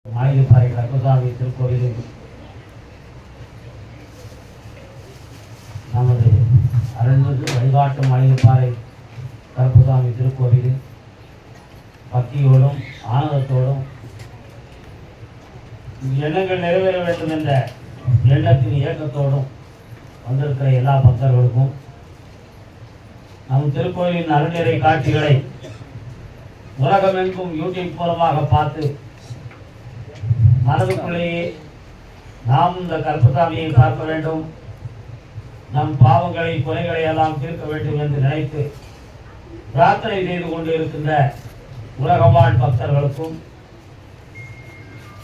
மாளிகைப்பாறை கருப்பசாமி திருக்கோயிலில் நமது அருள்மிகு வழிகாட்டு மாளிகைப்பாறை கருப்பசாமி திருக்கோயிலில் பக்தியோடும் ஆனந்தத்தோடும் எண்ணங்கள் நிறைவேற வேண்டும் என்ற எண்ணத்தின் இயக்கத்தோடும் வந்திருக்கிற எல்லா பக்தர்களுக்கும் நம் திருக்கோயிலின் அருள்நிறை காட்சிகளை உலகமெங்கும் யூடியூப் மூலமாக பார்த்து மனதுக்குள்ளேயே நாம் இந்த கருப்பசாமியை பார்க்க வேண்டும், நம் பாவங்களை குறைகளை எல்லாம் தீர்க்க வேண்டும் என்று நினைத்து பிரார்த்தனை செய்து கொண்டு இருக்கின்ற உலகவாழ் பக்தர்களுக்கும்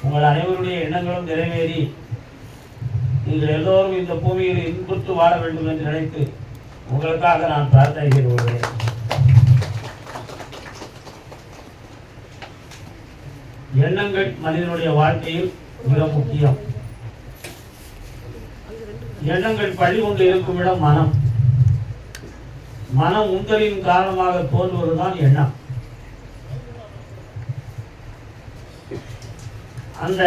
உங்கள் அனைவருடைய எண்ணங்களும் நிறைவேறி நீங்கள் எல்லோரும் இந்த பூமியில் இன்புற்று வாழ வேண்டும் என்று நினைத்து உங்களுக்காக நான் பிரார்த்தனை செய்து கொள்கிறேன். எண்ணங்கள் மனிதனுடைய வாழ்க்கையில் மிக முக்கியம். எண்ணங்கள் பழி கொண்டு இருக்கும் இடம் மனம். மனம் உந்தலின் காரணமாக தோன்றுவதுதான் எண்ணம். அந்த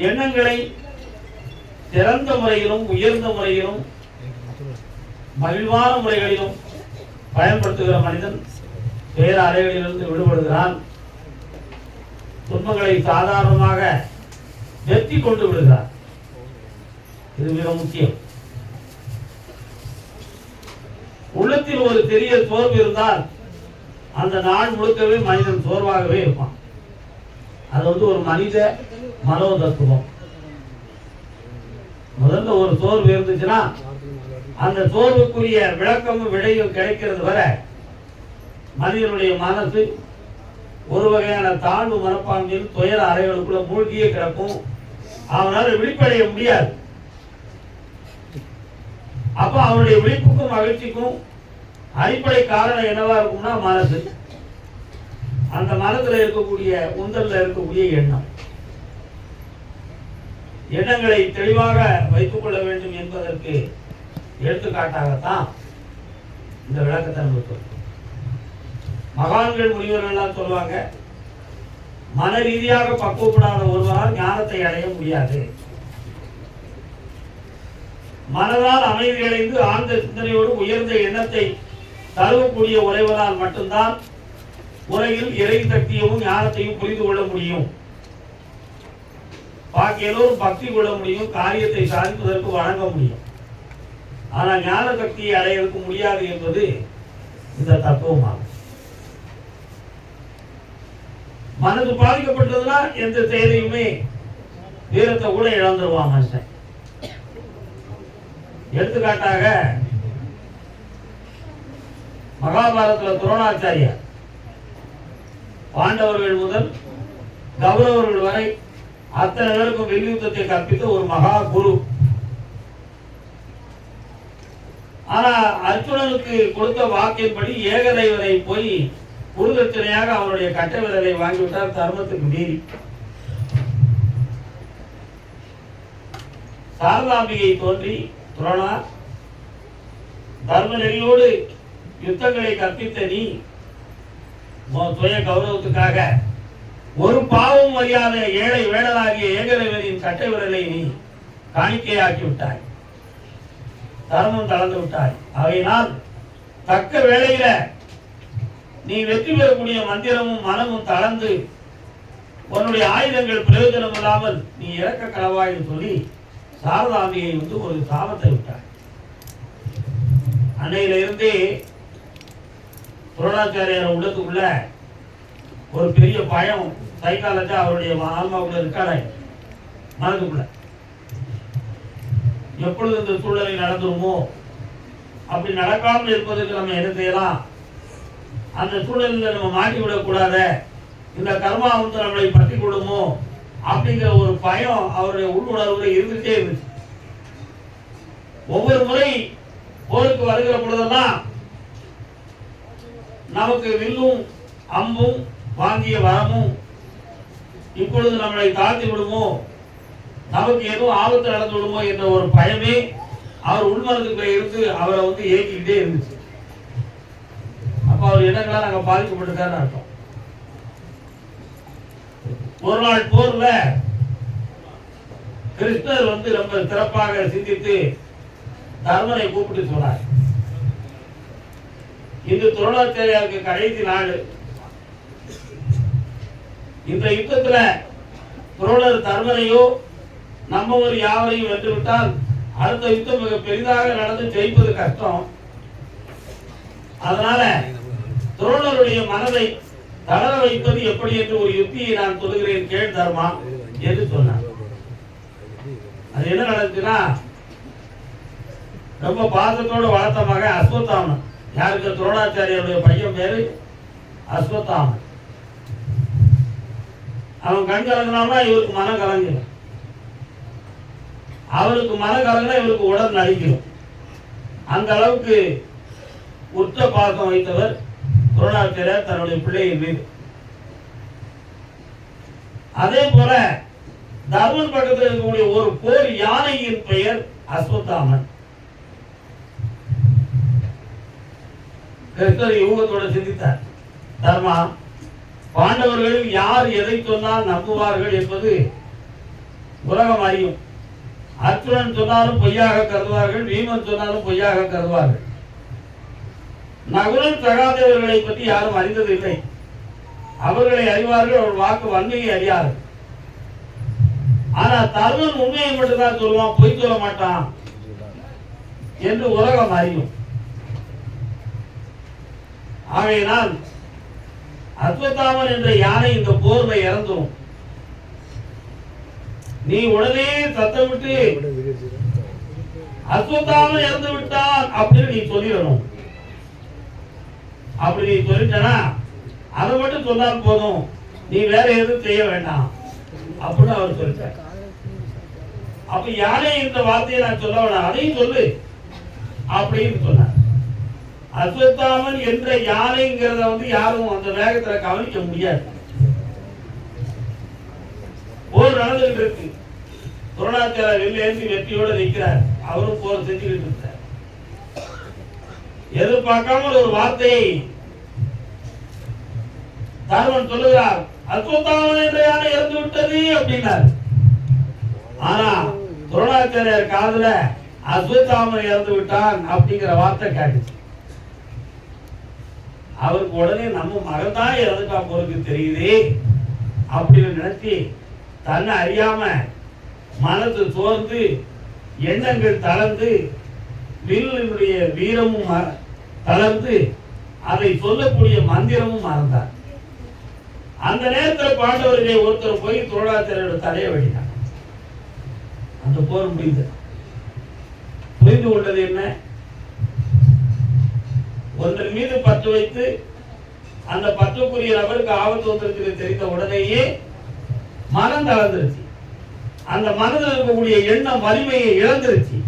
எண்ணங்களை சிறந்த முறையிலும் உயர்ந்த முறையிலும் மகிழ்வான முறைகளிலும் பயன்படுத்துகிற மனிதன் பேரலைகளிலிருந்து விடுபடுகிறான். துன்பங்களை சாதாரணமாக வெற்றி கொண்டு விடுகிறார். இது மிக முக்கியம். உள்ளத்தில் ஒரு பெரிய சோர்வு இருந்தால் அந்த நாள் முழுக்கவே மனிதன் சோர்வாகவே இருப்பான். அது ஒரு மனித மனோதத்துவம். முதல்ல ஒரு சோர்வு இருந்துச்சுன்னா அந்த சோர்வுக்குரிய விளக்கமும் விடையும் கிடைக்கிறது வரை மனிதனுடைய மனசு ஒரு வகையான தாழ்வு மனப்பான்மையில் துயர அறைகளுக்குள்ள மூழ்கியே கிடக்கும். அவனால் விழிப்படைய முடியாது. அப்ப அவனுடைய விழிப்புக்கும் மகிழ்ச்சிக்கும் அடிப்படை காரணம் என்னவா இருக்கும்னா மனசு. அந்த மனத்துல இருக்கக்கூடிய உந்தல்ல இருக்கக்கூடிய எண்ணம். எண்ணங்களை தெளிவாக வைத்துக் கொள்ள வேண்டும் என்பதற்கு எடுத்துக்காட்டாகத்தான் இந்த விளக்கத்தை நம்ம மகான்கள் முனிவர்கள் எல்லாம் சொல்லுவாங்க, மன ரீதியாக பக்குவப்படாத ஒருவரால் ஞானத்தை அடைய முடியாது. மனதால் அமைதி அடைந்து ஆழ்ந்த சிந்தனையோடு உயர்ந்த எண்ணத்தை தழுவக்கூடிய உறைவதால் மட்டும்தான் உலகில் இறை சக்தியையும் ஞானத்தையும் புரிந்து கொள்ள முடியும். பாக்கி எல்லோரும் பக்தி கொள்ள முடியும், காரியத்தை சாதிப்பதற்கு வணங்க முடியும். ஆனால் ஞான சக்தியை அடையறதுக்கு முடியாது என்பது இந்த தத்துவமாகும். மனது பாதிக்கப்பட்டதுன்னா எந்த செயலையுமே வீரத்தை கூட இழந்துருவான் மனுஷன். எடுத்துக்காட்டாக மகாபாரதத்துல துரோணாச்சாரியார் பாண்டவர்கள் முதல் கௌரவர்கள் வரை அத்தனை பேருக்கும் வில்யுத்தத்தை கற்பித்த ஒரு மகா குரு. ஆனா அர்ஜுனனுக்கு கொடுத்த வாக்கின்படி ஏகதைவனை போய் குருதட்சணையாக அவனுடைய கட்ட விரலை வாங்கிவிட்டார் தர்மத்துக்கு மீறி. சாரதாம்பிகை தோன்றி துரோணா, தர்ம நெறியோடு யுத்தங்களை கற்பித்த நீ துய கௌரவத்துக்காக ஒரு பாவம் அறியாத ஏழை வேடலாகிய ஏகலைவனின் கட்டை விரலை நீ காணிக்கையாக்கி விட்டாய். தர்மம் தளர்ந்து விட்டாய். அவையினால் தக்க வேளையில நீ வெற்றி பெறக்கூடிய மந்திரமும் மனமும் தளர்ந்து உன்னுடைய ஆயுதங்கள் பிரயோஜனம் இல்லாமல் நீ இறக்க களவாயின்னு சொல்லி சாரதாம்பிகை ஒரு சாபத்தை விட்டார். அன்னையில இருந்தே துரோணாச்சாரியார் உள்ளத்துக்குள்ள ஒரு பெரிய பயம் சைக்காலஜி அவருடைய ஆன்மாவுக்குள்ள இருக்காட மனதுக்குள்ள எப்பொழுது இந்த சூழ்நிலை நடந்துருமோ, அப்படி நடக்காமல் இருப்பதற்கு நம்ம என்ன செய்யலாம், அந்த சூழலில் நம்ம மாட்டிவிடக்கூடாத, இந்த கர்மா நம்மளை பற்றி கொடுமோ அப்படிங்கிற ஒரு பயம் அவருடைய உள்ளுணர்வுல இருந்துட்டே இருந்துச்சு. ஒவ்வொரு முறை போருக்கு வருகிற பொழுதெல்லாம் நமக்கு வில்லும் அம்பும் வாங்கிய வரமும் இப்பொழுது நம்மளை தாழ்த்தி விடுமோ, நமக்கு எதுவும் ஆபத்து நடந்து விடுமோ என்ற ஒரு பயமே அவர் உள்மனதுக்குள்ள இருந்து அவரை ஏற்றிக்கிட்டே இருந்துச்சு. அப்ப அவர் எண்ணங்களா நாங்க பாதிக்கப்பட்டிருக்காருன்னு அர்த்தம். ஒரு நாள் போர்ல கிருஷ்ணர் ரொம்ப சிறப்பாக சிந்தித்து தர்மனை கூப்பிட்டு சொன்னார், இந்த துரோணாச்சாரியாருக்கு கடைசி நாள், இந்த யுத்தத்துல துரோணர் தர்மனையோ நம்மவர் யாவரையும் வென்றுவிட்டால் அடுத்த யுத்தம் மிக பெரிதாக நடந்து ஜெயிப்பது கஷ்டம். அதனால துரோணருடைய மனதை தளர வைப்பது எப்படி என்று ஒரு யுக்தியை நான் சொல்லுகிறேன், கேள் தர்மா என்று சொன்னார். அது என்ன நடந்துச்சுன்னா, ரொம்ப பாசத்தோடு வளர்த்த மகன் அஸ்வத்தாமன், யாருக்கு துரோணாச்சாரியாருடைய பையன் பேரு அஸ்வத்தாமன், அவன் கண் கலங்கினா இவருக்கு மனம் கலங்கிடும், அவருக்கு மனம் கலங்கினா இவருக்கு உடல் நடிக்கும். அந்த அளவுக்கு உற்ற பாசம் வைத்தவர் துரோணாச்சாரியார் தன்னுடைய பிள்ளையின் மீது. அதே போல தர்மன் பக்கத்தில் இருக்கக்கூடிய ஒரு போர் யானையின் பெயர் அஸ்வத்தாமன். கிருஷ்ணர் யூகத்தோடு சிந்தித்தார், தர்மா, பாண்டவர்களில் யார் எதை சொன்னால் நம்புவார்கள் என்பது உலகம் அறியும். அர்ஜுனன் சொன்னாலும் பொய்யாக கருதுவார்கள், பீமன் சொன்னாலும் பொய்யாக கருதுவார்கள். நகுலன் சகாதேவர்களை பற்றி யாரும் அறிந்ததில்லை, அவர்களை அறிவார்கள், அவர் வாக்கு வன்மையை அறியார்கள். ஆனா தர்மன் உண்மையை மட்டும்தான் சொல்லுவான், பொய் சொல்ல மாட்டான் என்று உலகம் அறியும். ஆகையினால் அஸ்வத்தாமன் என்ற யானை இந்த போர்ல இறந்துரும். நீ உடனே சத்தமிட்டு அஸ்வத்தாமன் இறந்து விட்டான் அப்படின்னு நீ சொல்லிடணும். அப்படி நீ சொல்லிட்டனா அதை மட்டும் சொன்னால் போதும், நீ வேற எதுவும் செய்ய வேண்டாம் அப்படின்னு அவர் சொல்லிட்டார். அப்ப யானை இந்த வார்த்தையை நான் சொல்ல வேணாம், அதையும் சொல்லு அப்படின்னு சொன்னார். அஸ்வத்தாமன் என்ற யானைங்கிறத யாரும் அந்த வேகத்துல கவனிக்க முடியாது. போர் நடந்துகிட்டு இருக்கு, துரோணாச்சாரியார் வெளியேந்தி வெற்றியோட நிற்கிறார், அவரும் போர் செஞ்சுக்கிட்டு இருக்கார். எதிர்பார்க்காமல் ஒரு வார்த்தையை தர்மன் சொல்லுகிறார், அஸ்வத்தாமன் என்ற யானை இறந்து விட்டது அப்படின்னார். ஆனா துரோணாச்சாரியார் காதுல அஸ்வத்தாமன் இறந்து விட்டான் அப்படிங்கிற வார்த்தை கேட்டுச்சு. அவருக்கு உடனே நம்ம மகன் தான் இறந்துட்டா போருக்கு தெரியுது அப்படின்னு நினைச்சு தன்னை அறியாம மனது சோர்ந்து எண்ணங்கள் தளர்ந்து வில்லினுடைய வீரமும் தளர்ந்து அதை சொல்லக்கூடிய மந்திரமும் மறந்தார். அந்த நேரத்தில் பாண்டவர்களே ஒருத்தர் போய் துரோணாச்சாரியோட தலையை வெட்டினார். அந்த போர் முடிந்தது. புரிந்து கொண்டது என்ன? ஒன்றின் மீது பற்று வைத்து அந்த பற்றுக்குரிய நபருக்கு ஆபத்து வந்திருக்கு தெரிந்த உடனேயே மனம் தளர்ந்துருச்சு. அந்த மனதில் இருக்கக்கூடிய எண்ணம் வலிமையை இழந்துருச்சு.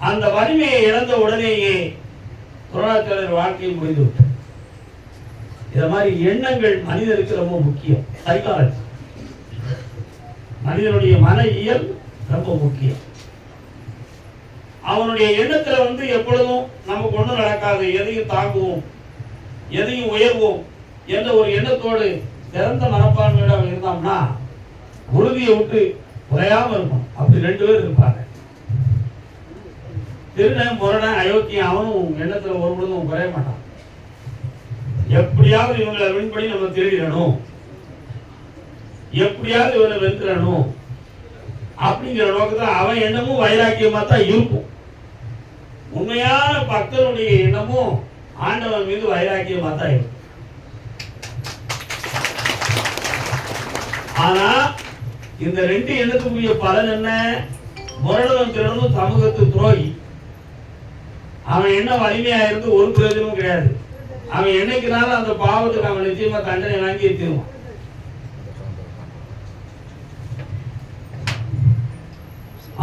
அந்த வலிமையை இழந்த உடனேயே துரோணாச்சாரியர் வாழ்க்கையை முடிந்து விட்டார். இத மாதிரி எண்ணங்கள் மனிதருக்கு ரொம்ப முக்கியம். சைக்காலஜி, மனிதனுடைய மன இயல் ரொம்ப முக்கியம். அவனுடைய எண்ணத்துல எப்பொழுதும் நமக்கு ஒன்றும் நடக்காது, எதையும் தாங்குவோம், எதையும் உயர்வோம் என்ற ஒரு எண்ணத்தோடு சிறந்த மனப்பான்மையோட இருந்தோம்னா உறுதியை விட்டு குறையாம இருக்கும். அப்படி ரெண்டு பேர் இருப்பாங்க. திருடன் முரணன் அயோக்கியம் அவனும் எண்ணத்துல ஒரு பொழுதும் குறைய மாட்டான். எப்படியாவது இவங்களை வின்படி நம்ம திருடிடணும், எப்படியாவது இவனை வெந்துடணும் அப்படிங்கிற நோக்கத்தில் அவன் எண்ணமும் வைராக்கியமா தான் இருக்கும். உண்மையான பக்தனுடைய எண்ணமும் ஆண்டவன் மீது வைராக்கியமா தான் இருக்கும். ஆனா இந்த ரெண்டு எண்ணத்துக்குரிய பலன் என்ன? முரடனும் திருடனும் சமூகத்து துரோகி. அவன் என்ன வலிமையா இருந்து ஒரு பிரயோஜனமும் கிடையாது. அவன் என்னைக்குனாலும் அந்த பாவத்துக்கு அவன் நிச்சயமா தண்டனை வாங்கி தீருவான்.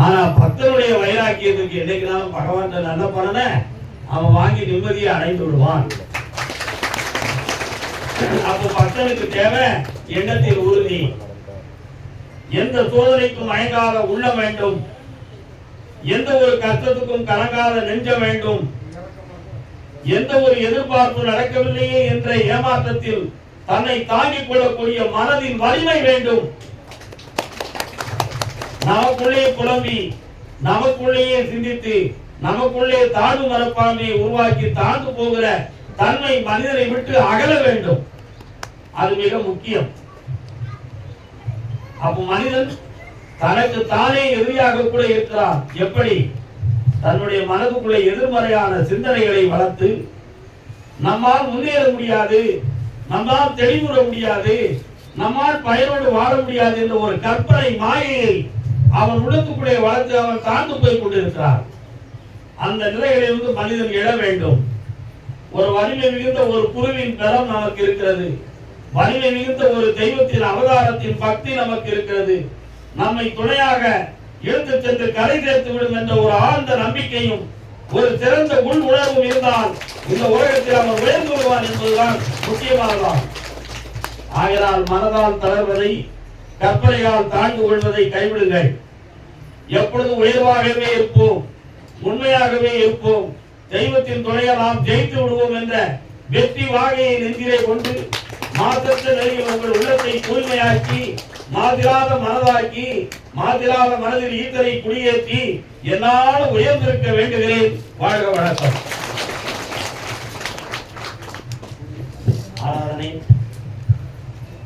ஆனா பக்தனுடைய வைராக்கியத்துக்கு என்னைக்குனாலும் பகவான் நல்ல பலனை அவன் வாங்கி நிம்மதியை அடைந்து விடுவான். அப்போ பக்தனுக்கு தேவை எண்ணத்தில் உறுதி. எந்த சோதனைக்கும் மயங்காத உள்ளம் வேண்டும், எந்த ஒரு கஷ்டத்துக்கும் கலங்காத நெஞ்சம் வேண்டும், எந்த ஒரு எதிர்பார்ப்பு நடக்கவில்லையே என்ற ஏமாற்றத்தில் தன்னை தாங்கிக் கொள்ளக்கூடிய மனதின் வலிமை வேண்டும். நமக்குள்ளே புலம்பி, நமக்குள்ளேயே சிந்தித்து, நமக்குள்ளே தாழ்வு மனப்பான்மையை உருவாக்கி தாழ்ந்து போகிற தன்மை மனிதனை விட்டு அகல வேண்டும். அது மிக முக்கியம். அப்ப மனிதன் தனக்கு தானே எதிரியாக கூட இருக்கிறான். எப்படி? தன்னுடைய மனதுக்குள்ள எதிர்மறையான சிந்தனைகளை வளர்த்து நம்மால் முன்னேற முடியாது, நம்மால் தெளிவுற முடியாது, நம்மால் பயனோடு வாழ முடியாது என்ற ஒரு கற்பனை மாயையை அவன் உள்ளத்துக்குள்ளே வளர்த்து அவன் தாழ்ந்து போய் கொண்டிருக்கிறார். அந்த நிலைகளிலிருந்து மனிதன் எழ வேண்டும். ஒரு வலிமை மிகுந்த ஒரு குருவின் பெறம் நமக்கு இருக்கிறது. வலிமை மிகுந்த ஒரு தெய்வத்தின் அவதாரத்தின் பக்தி நமக்கு இருக்கிறது. நம்மை துணையாக இழுத்து சென்று கரை சேர்த்து விடும் என்ற ஒரு ஆழ்ந்த நம்பிக்கையும் ஒரு சிறந்த உள் உணர்வும் இருந்தால் இந்த உலகத்தில் அவன் உயர்ந்து விடுவான் என்பதுதான் முக்கியமானதான். ஆகையால் மனதால் தளர்வதை, கற்பனையால் தாழ்ந்து கொள்வதை கைவிடுங்கள். எப்பொழுது உயர்வாகவே இருப்போம், உண்மையாகவே இருப்போம், தெய்வத்தின் துணையால் நாம் ஜெயித்து விடுவோம் என்ற வெற்றி வாகையை நெஞ்சிலே கொண்டு மாசற்ற நிலையில் உங்கள் உள்ளத்தை தூய்மையாக்கி, மாதிராத மனதாக்கி, மாதிராத மனதில் ஈத்தரை குடியேற்றி என்னால் உயர்ந்திருக்க வேண்டுகிறேன். வாழ்க வணக்கம்.